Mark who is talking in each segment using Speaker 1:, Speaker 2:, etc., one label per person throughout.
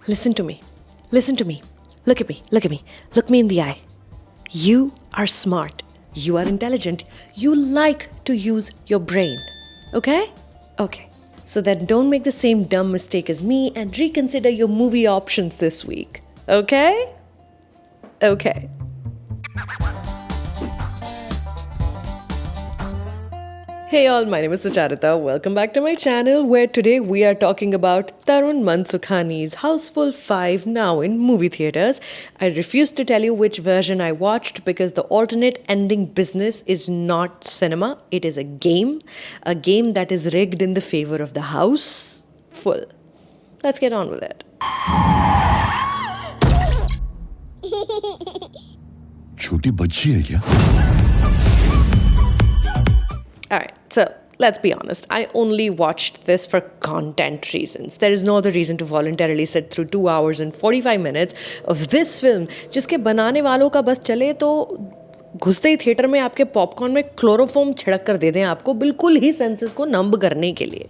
Speaker 1: Listen to me. Listen to me. Look at me. Look at me. Look me in the eye. You are smart. You are intelligent. You like to use your brain. Okay? Okay. So then don't make the same dumb mistake as me and reconsider your movie options this week. Okay? Okay. Hey all, my name is Sucharita. Welcome back to my channel where today we are talking about Tarun Mansukhani's Houseful 5 now in movie theaters. I refuse to tell you which version I watched because the alternate ending business is not cinema. It is a game that is rigged in the favor of the house. Full. Let's get on with it.
Speaker 2: छोटी बच्ची है क्या?
Speaker 1: Alright, so let's be honest. I only watched this for content reasons. There is no other reason to voluntarily sit through 2 hours and 45 minutes of this film. जिसके बनाने वालों का बस चले तो घुसते ही थिएटर में आपके पॉपकॉर्न में क्लोरोफॉर्म छिड़क कर दे दें आपको बिल्कुल ही सेंसेस को नंब करने के लिए.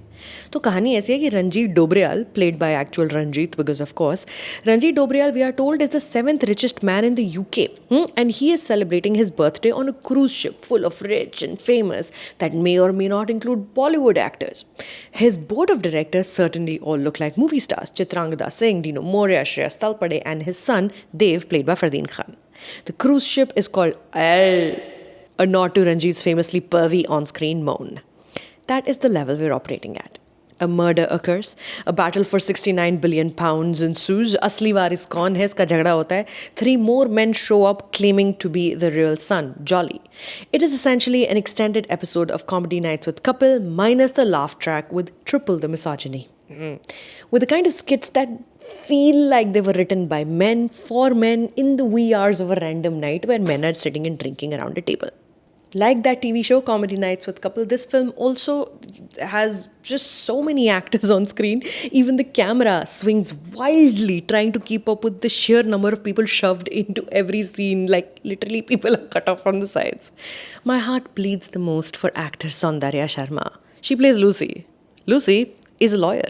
Speaker 1: तो कहानी ऐसी है कि Ranjit Dobriyal, played by actual Ranjit because of course, Ranjit Dobrial, we are told, is the 7th richest man in the UK. And he is celebrating his birthday on a cruise ship full of rich and famous that may or may not include Bollywood actors. His board of directors certainly all look like movie stars. Chitrangada Singh, Dino Moria, Shreyas Talpade and his son Dev, played by Fardeen Khan. The cruise ship is called Al, a nod to Ranjit's famously pervy on-screen moan. That is the level we're operating at. A murder occurs, a battle for 69 billion pounds ensues, asli waris kaun hai, iska jhagda hota hai. 3 more men show up claiming to be the real son, Jolly. It is essentially an extended episode of Comedy Nights with Kapil minus the laugh track with triple the misogyny. With the kind of skits that feel like they were written by men for men in the wee hours of a random night where men are sitting and drinking around a table. Like that TV show, Comedy Nights with Kapil, this film also has just so many actors on screen. Even the camera swings wildly trying to keep up with the sheer number of people shoved into every scene. Like literally people are cut off from the sides. My heart bleeds the most for actor Saundarya Sharma. She plays Lucy. Lucy is a lawyer.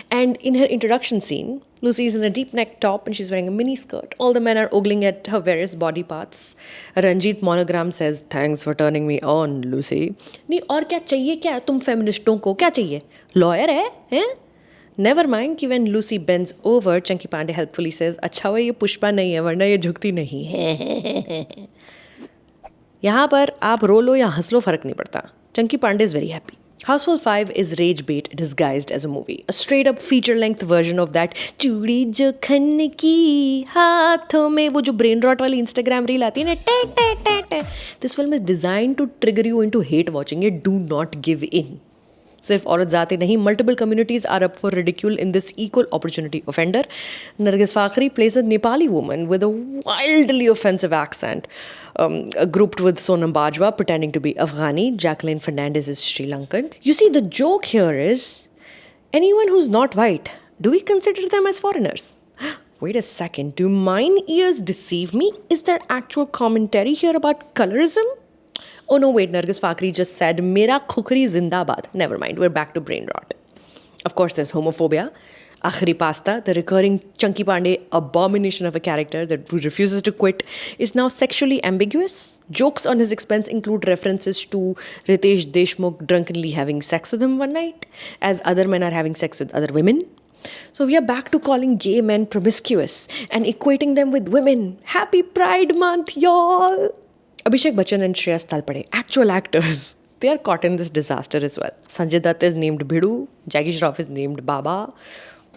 Speaker 1: And in her introduction scene, Lucy is in a deep neck top and she's wearing a mini skirt. All the men are ogling at her various body parts. Ranjit monogram says, "Thanks for turning me on, Lucy." नहीं और क्या चाहिए क्या तुम feministों को क्या चाहिए? Lawyer है? हैं? Never mind कि when Lucy bends over, Chunky Pandey helpfully says, अच्छा हुआ ये पुष्पा नहीं है वरना ये झुकती नहीं है. यहाँ पर आप रो लो या हंस लो फर्क नहीं पड़ता. Chunky Pandey is very happy. Houseful 5 is rage bait disguised as a movie. A straight up feature length version of that चूड़ी जो खन की हाथों में वो जो brain rot वाली Instagram reel आती है ना टे टे टे टे. This film is designed to trigger you into hate watching it. Do not give in. सिर्फ औरत जाते नहीं, multiple communities are up for ridicule in this equal opportunity offender. Nargis Fakhri plays a Nepali woman with a wildly offensive accent, grouped with Sonam Bajwa pretending to be Afghani. Jacqueline Fernandez is Sri Lankan. You see, the joke here is, anyone who's not white, do we consider them as foreigners? Wait a second, do mine ears deceive me? Is there actual commentary here about colorism? Oh no, wait, Nargis Fakhri just said, Mera khukri zindabad. Never mind, we're back to brain rot. Of course, there's homophobia. Akhri Pasta, the recurring Chunky Pandey abomination of a character that refuses to quit, is now sexually ambiguous. Jokes on his expense include references to Ritesh Deshmukh drunkenly having sex with him one night, as other men are having sex with other women. So we are back to calling gay men promiscuous and equating them with women. Happy Pride Month, y'all! Abhishek Bachchan and Shreyas Talpade, actual actors, they are caught in this disaster as well. Sanjay Dutt is named Bhidu, Jackie Shroff is named Baba.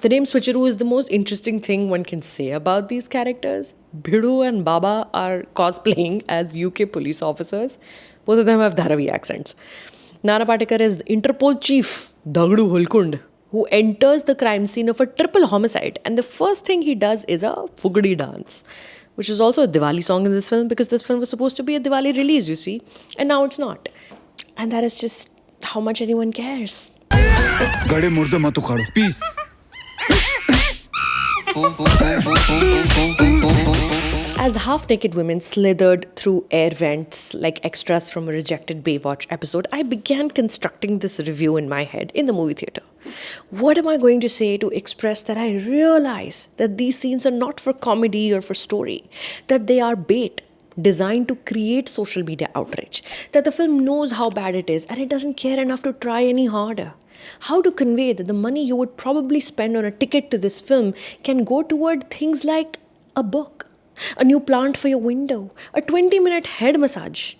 Speaker 1: The name switcheroo is the most interesting thing one can say about these characters. Bhidu and Baba are cosplaying as UK police officers. Both of them have Dharavi accents. Nana Patekar is the Interpol chief, Dagdu Hulkund, who enters the crime scene of a triple homicide. And the first thing he does is a Fugadi dance, which is also a Diwali song in this film because this film was supposed to be a Diwali release, you see, and now it's not. And that is just how much anyone cares.
Speaker 2: गड़े मुर्दे मत उखाड़ो, peace.
Speaker 1: As half-naked women slithered through air vents like extras from a rejected Baywatch episode, I began constructing this review in my head in the movie theater. What am I going to say to express that I realize that these scenes are not for comedy or for story, that they are bait designed to create social media outrage, that the film knows how bad it is and it doesn't care enough to try any harder? How to convey that the money you would probably spend on a ticket to this film can go toward things like a book, a new plant for your window, a 20-minute head massage,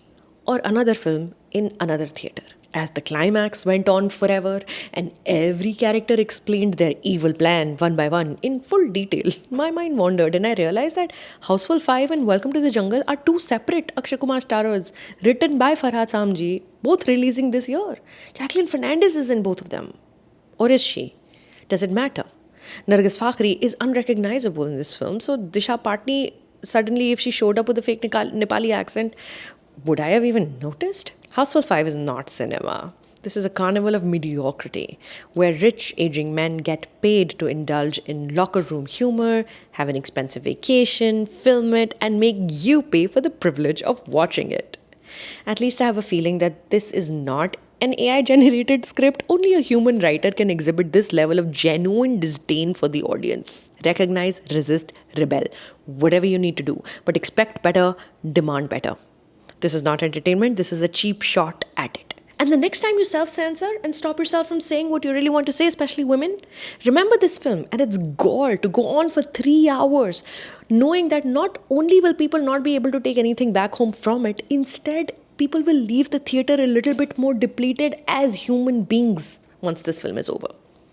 Speaker 1: or another film in another theater. As the climax went on forever and every character explained their evil plan one by one in full detail, my mind wandered and I realized that Houseful 5 and Welcome to the Jungle are two separate Akshay Kumar starrers written by Farhad Samji, both releasing this year. Jacqueline Fernandez is in both of them. Or is she? Does it matter? Nargis Fakhri is unrecognizable in this film, so Disha Patni, suddenly if she showed up with a fake Nepali accent, would I have even noticed? Houseful 5 is not cinema. This is a carnival of mediocrity, where rich aging men get paid to indulge in locker room humor, have an expensive vacation, film it, and make you pay for the privilege of watching it. At least I have a feeling that this is not an AI generated script. Only a human writer can exhibit this level of genuine disdain for the audience. Recognize, resist, rebel. Whatever you need to do. But expect better, demand better. This is not entertainment, this is a cheap shot at it. And the next time you self-censor and stop yourself from saying what you really want to say, especially women, remember this film and its gall to go on for 3 hours, knowing that not only will people not be able to take anything back home from it, instead, people will leave the theater a little bit more depleted as human beings once this film is over.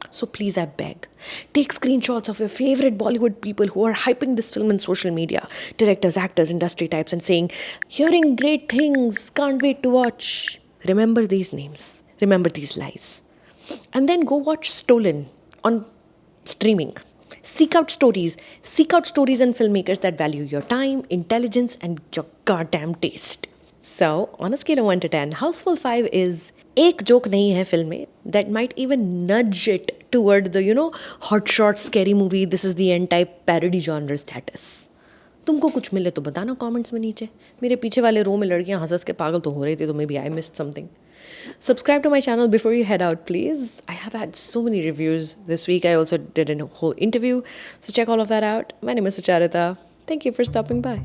Speaker 1: So please, I beg, take screenshots of your favorite Bollywood people who are hyping this film on social media, directors, actors, industry types, and saying, hearing great things, can't wait to watch. Remember these names, remember these lies. And then go watch Stolen on streaming. Seek out stories and filmmakers that value your time, intelligence, and your goddamn taste. So, on a scale of 1 to 10, Houseful 5 is एक joke नहीं है film में that might even nudge it toward the, hot shot scary movie, this is the end type parody genre status. तुमको कुछ मिले तो बताना comments में नीचे. मेरे पीछे वाले रो में लड़कियां हंस के पागल तो हो रही थी, तो maybe I missed something. Subscribe to my channel before you head out, please. I have had so many reviews this week. I also did a whole interview, so check all of that out. My name is Sucharita. Thank you for stopping by.